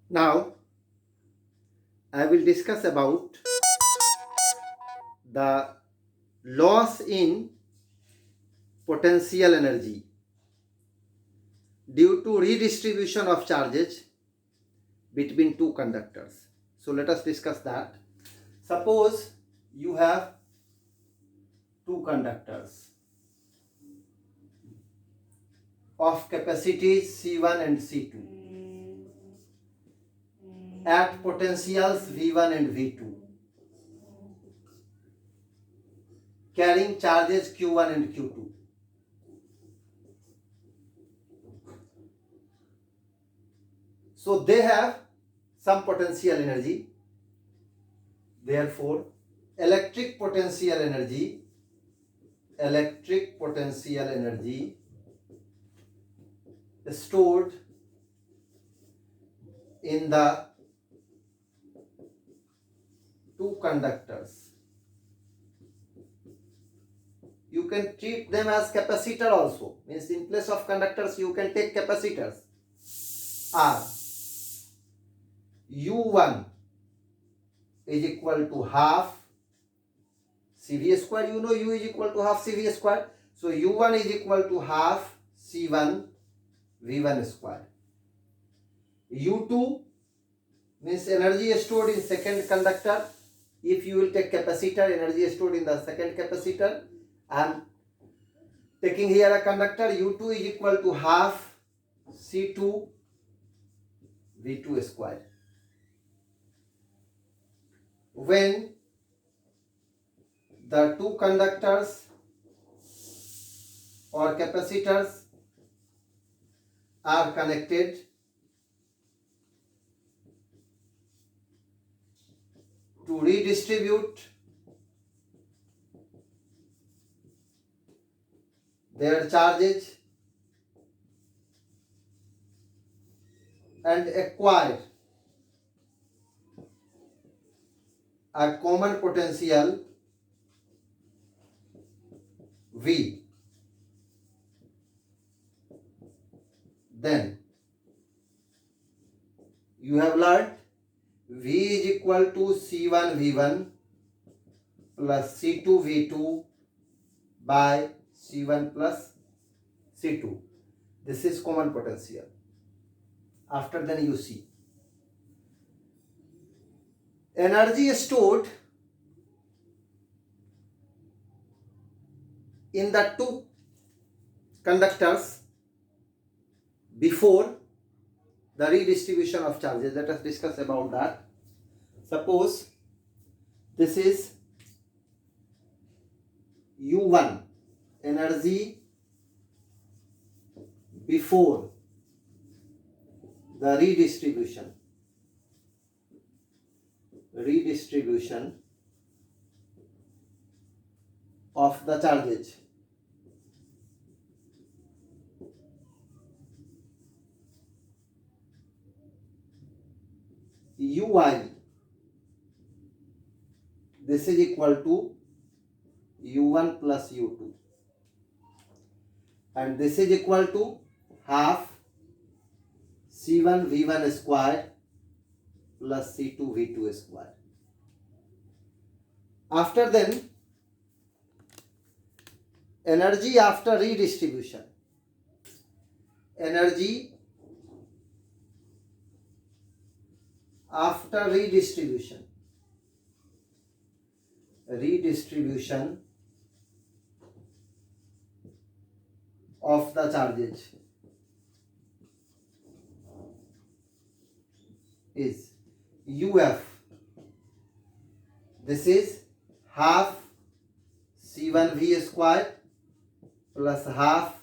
Now I will discuss about the loss in potential energy due to redistribution of charges between two conductors. So let us discuss that. Suppose you have two conductors of capacities C1 and C2 at potentials V1 and V2 carrying charges Q1 and Q2. So they have some potential energy. Therefore, electric potential energy stored in the two conductors. You can treat them as capacitor also. Means in place of conductors you can take capacitors. Are U1 is equal to half CV square. You know U is equal to half CV square. So U1 is equal to half C1 V1 square. U2 means energy stored in second conductor. If you will take capacitor, energy stored in the second capacitor. I am taking here a conductor. U2 is equal to half C2 V2 square. When the two conductors or capacitors are connected, to redistribute their charges and acquire a common potential V, then you have learned V is equal to C1 V1 plus C2 V2 by C1 plus C2. This is common potential. After then you see energy stored in the two conductors before the redistribution of charges. Let us discuss about that. Suppose this is U1, energy before the redistribution of the charges. UI, this is equal to U1 plus U2, and this is equal to half C1 V1 square plus C2 V2 square. After then, energy after redistribution. Energy after redistribution of the charges is UF. This is half C1 V square plus half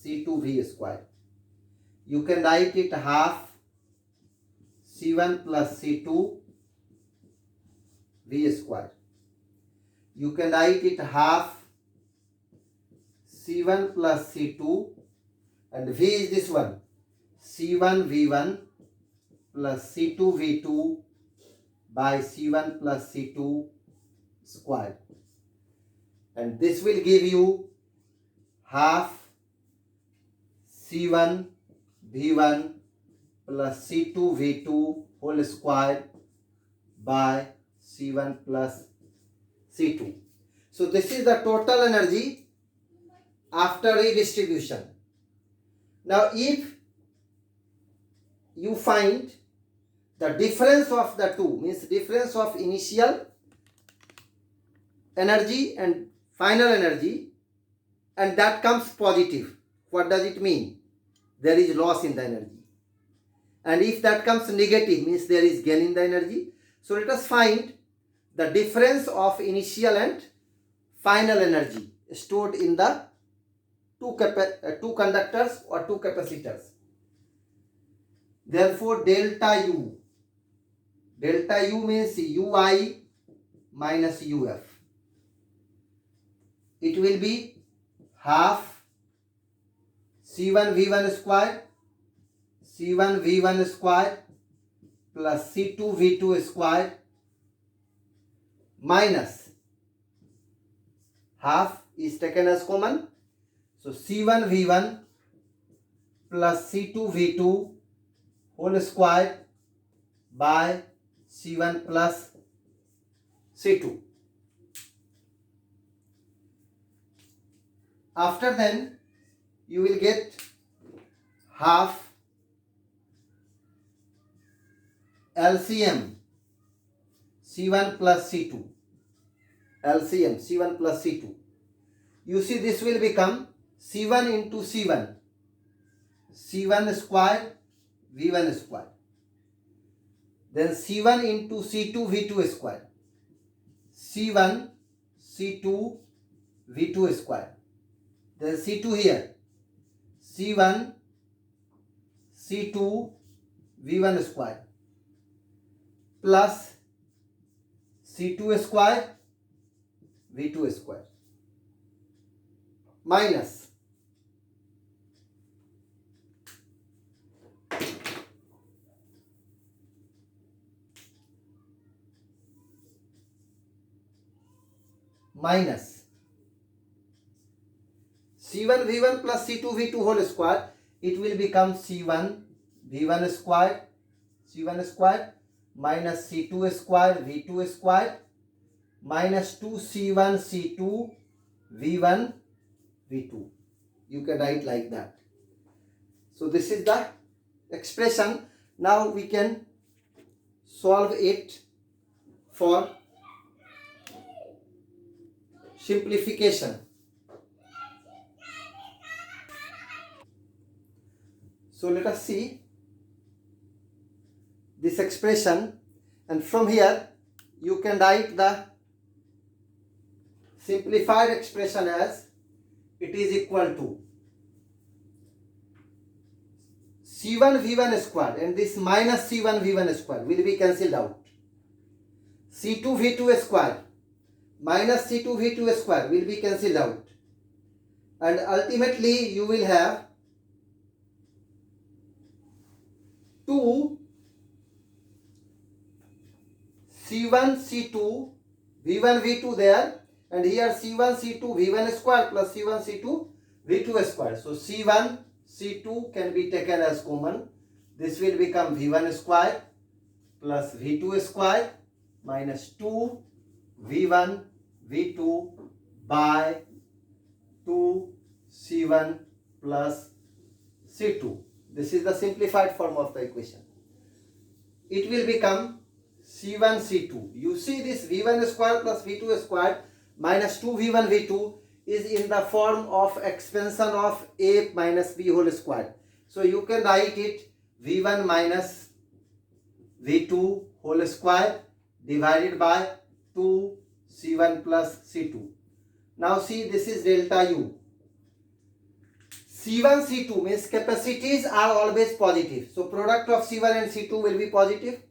C2 V square. You can write it half C1 plus C2 V square. You can write it half C1 plus C2, and V is this one, C1 V1 plus C2 V2 by C1 plus C2 square, and this will give you half C1 V1 plus C2 V2 whole square by C1 plus C2. So this is the total energy after redistribution. Now if you find the difference of the two, means difference of initial energy and final energy, and that comes positive, what does it mean? There is loss in the energy. And if that comes negative, means there is gain in the energy. So let us find the difference of initial and final energy stored in the two conductors or two capacitors. Therefore delta U means Ui minus Uf. It will be half C1 V1 square plus C2 V2 square minus half is taken as common. So C1 V1 plus C2 V2 whole square by C1 plus C2. After then you will get half LCM C1 plus C2. LCM C1 plus C2. You see this will become C1 into C1. C1 square V1 square. Then C1 into C2 V2 square. C1 C2 V2 square. Then C2 here. C1 C2 V1 square plus C2 square V2 square minus C1 V1 plus C2 V2 whole square. It will become C1 V1 square minus C2 square V2 square minus 2C1 C2 V1 V2. You can write like that. So this is the expression. Now we can solve it for simplification. So let us see this expression, and from here you can write the simplified expression as it is equal to C1 V1 square, and this minus C1 V1 square will be cancelled out. C2 V2 square minus C2 V2 square will be cancelled out, and ultimately you will have 2 C1 C2 V1 V2 there, and here C1 C2 V1 square plus C1 C2 V2 square. So C1 C2 can be taken as common. This will become V1 square plus V2 square minus 2 V1 V2 by 2 C1 plus C2. This is the simplified form of the equation. It will become C1 C2. You see this V1 square plus V2 square minus 2 V1 V2 is in the form of expansion of A minus B whole square. So you can write it V1 minus V2 whole square divided by 2 C1 plus C2. Now see, this is delta U. C1 C2 means capacities are always positive. So product of C1 and C2 will be positive.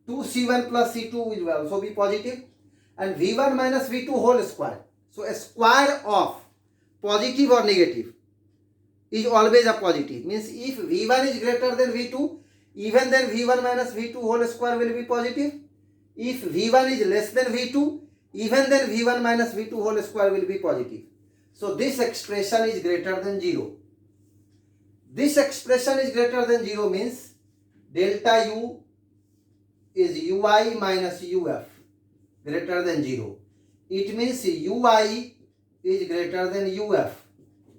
2 C1 plus C2 will also be positive. And V1 minus V2 whole square. So a square of positive or negative is always a positive. Means if V1 is greater than V2, even then V1 minus V2 whole square will be positive. If V1 is less than V2, even then V1 minus V2 whole square will be positive. So this expression is greater than 0. This expression is greater than 0 means delta U is Ui minus Uf greater than 0. It means Ui is greater than Uf.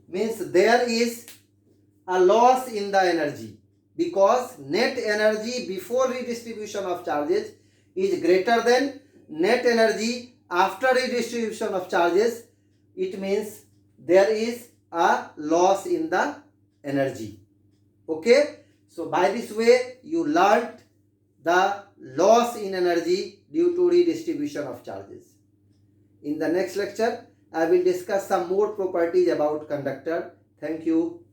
Means there is a loss in the energy, because net energy before redistribution of charges is greater than net energy after redistribution of charges. It means there is a loss in the energy. Okay, so by this way you learnt the loss in energy due to redistribution of charges. In the next lecture I will discuss some more properties about conductor. Thank you.